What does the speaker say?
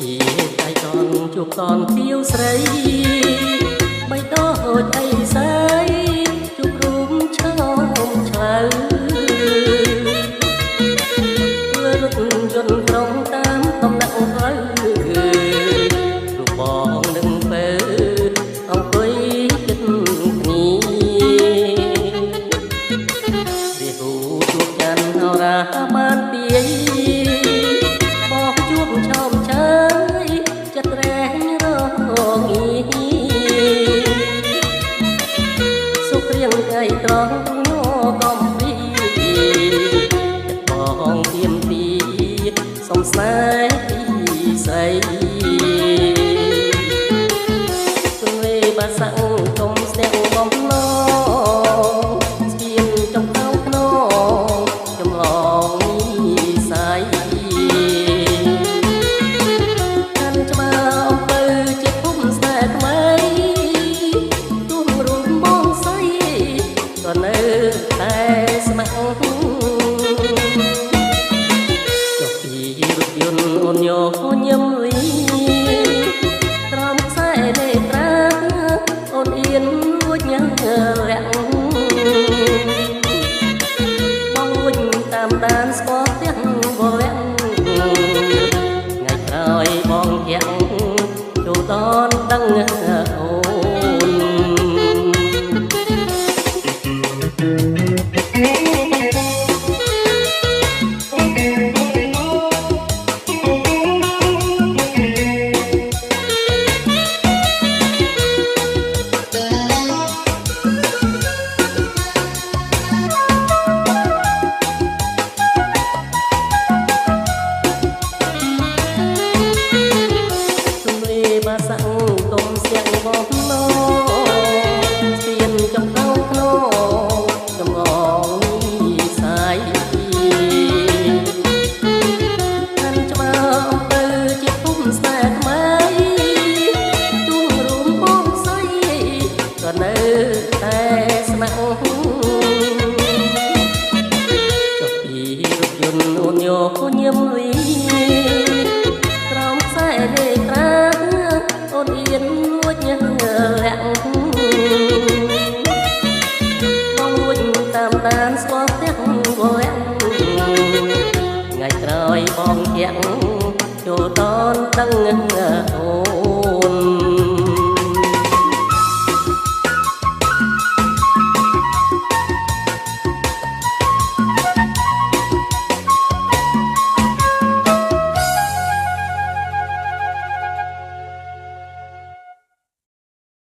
ជាចៃតនជួបតនទាវស្រីបីតោហូចអីស្អីជួបរូបឆោមឆ្លៅធ្វើរថយន្តក្រុងតាមដំណាក់ផ្លូវរូបបងនឹងពេលអង្គុយគិតគ្នារៀបជួបចានហោរាបានពីជួបឆោមឆើយចិត្តរែងរងាសុខរៀងថ្ងៃត្រង់ងកំពីចិត្តបងទៀមទីសំស្នេហ៍ពីស្អីទុនវេបាសាំងកុំស្ទាក់បំណងស្ពានចំកៅខ្នងចំឡងមីសាយតែស្ម័គ្រចុះពីរថយន្តអូនញញឹមលីត្រង់ខ្សែនេត្រាអូនអៀនលួចញ៉ាំរាក់បងលួចតាមដានស្គាល់ផ្ទះវលាក់ថ្ងៃក្រោយបងជាក់ចូលតនដឹងអូបាសាំងកុំស្ទាក់បំណងស្ពានចំកៅខ្នងចំងមីសាយកាន់ច្បាអំពើជាភូមិស្នេហ៍ថ្មីទួងរួមបងស្អីក៏នៅតែស្ម័គ្រចុះពីរថយន្តអូនញញឹមលីត្រង់ខ្សែនេត្រាអូនអៀនលួចញ៉ាំរាក់បងលួចតាមដានស្គាល់ផ្ទះវលាក់ថ្ងៃក្រោយបងជាក់ចូលតនដឹងអូ